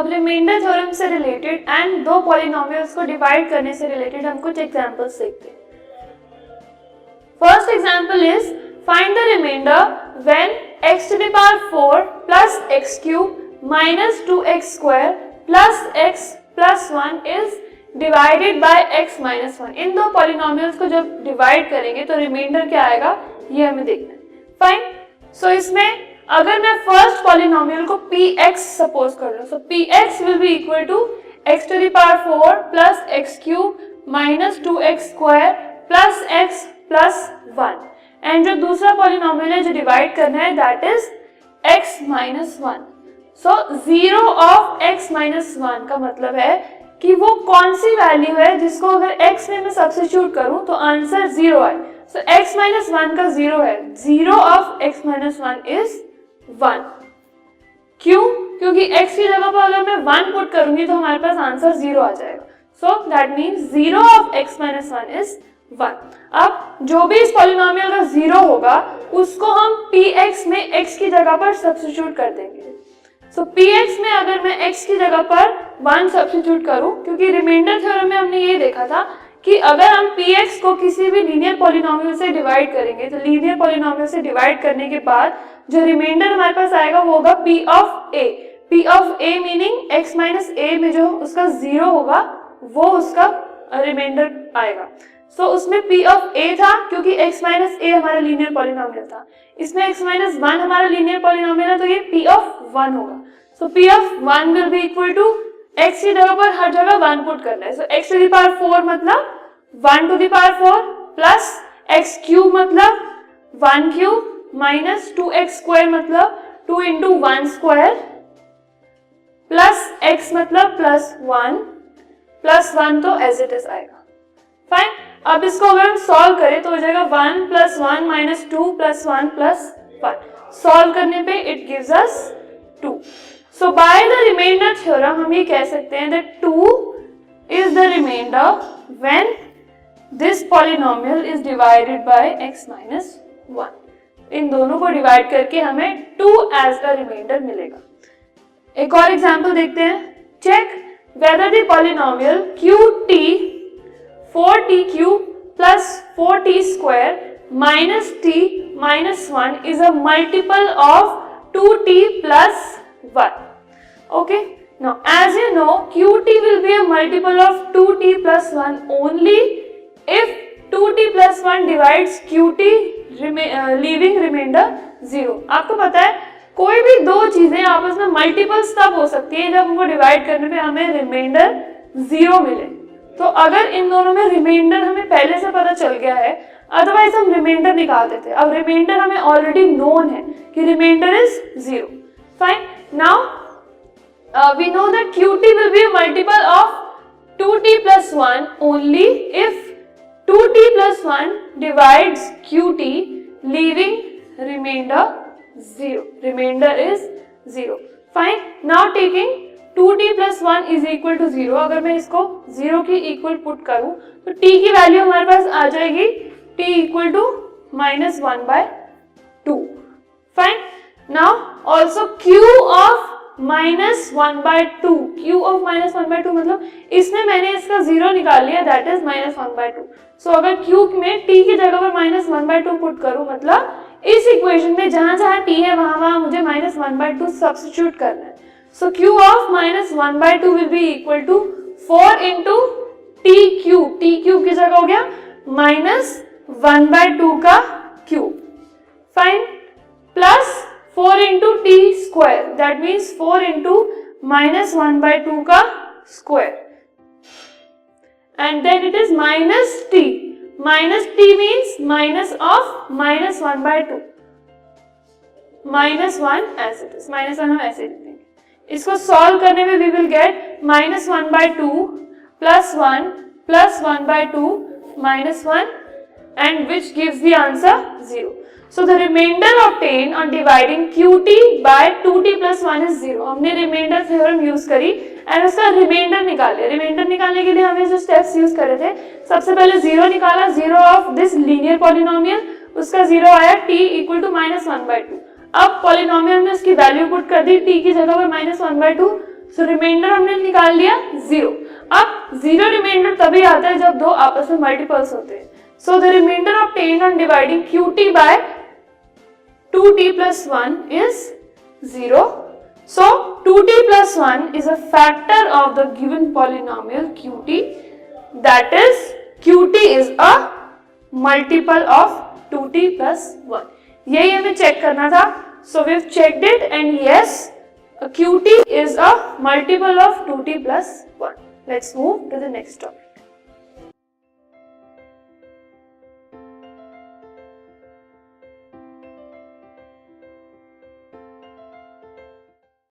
अब remainder theorem से related and दो पॉलिनोमियल्स को डिवाइड करने से रिलेटेड हम कुछ एग्जांपल्स देखते हैं। First example is find the remainder when x to the power 4 plus x cube minus 2x square plus x plus 1 is divided by x minus 1। इन दो polynomials को जब डिवाइड करेंगे तो रिमाइंडर क्या आएगा ये हमें देखना है। फाइन, सो इसमें अगर मैं फर्स्ट पॉलिनोमियल को px सपोज कर लूं, so px will be equal to x to the power 4 plus x cube minus 2x square plus x plus 1। And जो दूसरा पॉलिनोमियल है जो डिवाइड करना है that is x minus 1। So 0 of x minus 1 का मतलब है कि वो कौन सी वैल्यू है जिसको अगर x में मैं सब्स्टिट्यूट करूं तो आंसर 0 आए। सो x minus 1 का 0 है, 0 ऑफ x minus 1 इज 1। क्यों? क्योंकि x की जगह पर अगर मैं 1 पुट करूंगी तो हमारे पास आंसर 0 आ जाएगा। So that means 0 of x minus 1 is 1। अब जो भी इस पॉलिनोमियल का 0 होगा उसको हम px में x की जगह पर सब्स्टिट्यूट कर देंगे। सो px में अगर मैं x की जगह पर 1 सब्स्टिट्यूट करूं, क्योंकि रिमाइंडर थ्योरम में हमने ये देखा था कि अगर हम px को किसी भी लीनियर पॉलिनोमियल से डिवाइड करेंगे तो लीनियर पॉलिनोमियल से डिवाइड करने के बाद जो रिमाइंडर हमारे पास आएगा वो होगा p of a। p of a meaning x minus a में जो उसका 0 होगा वो उसका रिमाइंडर आएगा। सो उसमें p ऑफ a था क्योंकि x माइनस a हमारा लीनियर पॉलिनोमियल था, इसमें x माइनस 1 हमारा लीनियर पॉलिनोमियल है तो ये p ऑफ 1 होगा। So p of 1 will be equal to x की जगह पर हर जगह 1 पुट करना है। सो x to the power 4 मतलब 1 to the power 4 plus x cube मतलब 1 क्यूब माइनस 2x स्क्वायर मतलब 2 इंटू 1 स्क्वायर प्लस x मतलब प्लस 1 तो एज इट इज आएगा। फाइन, अब इसको अगर हम सॉल्व करें तो हो जाएगा 1 plus 1 minus 2 plus 1 plus 1। Solve करने पे it gives us 2। So by the remainder theorem हम ये कह सकते हैं that 2 is the remainder when this polynomial is divided by x minus 1। इन दोनों को डिवाइड करके हमें 2 एज द रिमाइंडर मिलेगा। एक और एग्जांपल देखते हैं। Check whether the polynomial qt 4t cube plus 4t square minus t minus 1 is a multiple of 2t plus 1। Okay, now as you know qt will be a multiple of 2t plus 1 only if 2t plus 1 divides qt leaving remainder 0। आपको पता है कोई भी दो चीजें आपस में multiples तब हो सकती है जब उनको डिवाइड करने पे हमें रिमाइंडर 0 मिले। तो अगर इन दोनों में रिमाइंडर हमें पहले से पता चल गया है, अदरवाइज हम रिमाइंडर निकालते थे। अब रिमाइंडर हमें ऑलरेडी नोन है कि remainder is 0। Fine, now we know that qt will be a multiple of 2t plus 1 only if 2t plus 1 divides qt leaving remainder 0. Remainder is 0. Fine. Now taking 2t plus 1 is equal to 0. अगर मैं इसको 0 की equal put करूं तो t की value हमारे पास आ जाएगी t equal to minus 1/2। Fine, now also q of minus 1/2। q of minus 1/2 मतलब इसमें मैंने इसका 0 निकाल लिया दैट इज माइनस 1/2। सो अगर q में t की जगह पर माइनस 1/2 पुट करूं मतलब इस इक्वेशन में जहां जहां t है वहां वहां मुझे माइनस 1/2 सब्स्टिट्यूट करना है। So q of minus 1/2 will be equal to 4 into t cube की जगह हो गया माइनस 1/2 का cube. Fine, plus 4 into t square that means 4 into minus 1/2 का square and then it is minus t. Minus t means minus of minus 1/2 minus 1 as it is. Minus 1 हम ऐसे लिखेंगे। इसको सॉल्व करने में we will get minus 1/2 plus 1 plus 1/2 minus 1 and which gives the answer 0. So the remainder obtained on dividing qt by 2t plus 1 is 0. हमने remainder theorem use करी and उसका reminder निकाले। रिमाइंडर निकालने के लिए हमें जो स्टेप्स यूज करे थे, सबसे पहले 0 निकाला, 0 ऑफ दिस लीनियर पॉलिनोमियल, उसका 0 आया t इक्वल टू माइनस 1/2। अब पॉलिनोमियल में उसकी वैल्यू पुट कर दी t की जगह पर माइनस 1/2। सो रिमाइंडर हमने निकाल लिया 0। अब 0 रिमाइंडर तभी आता है जब दो आपस में मल्टीपल्स होते हैं। So the remainder obtained on dividing qt by 2t plus 1 is 0. So 2t plus 1 is a factor of the given polynomial qt, that is qt is a multiple of 2t plus 1. यही हमें check करना था। So we've checked it and yes, qt is a multiple of 2t plus 1. Let's move to the next topic.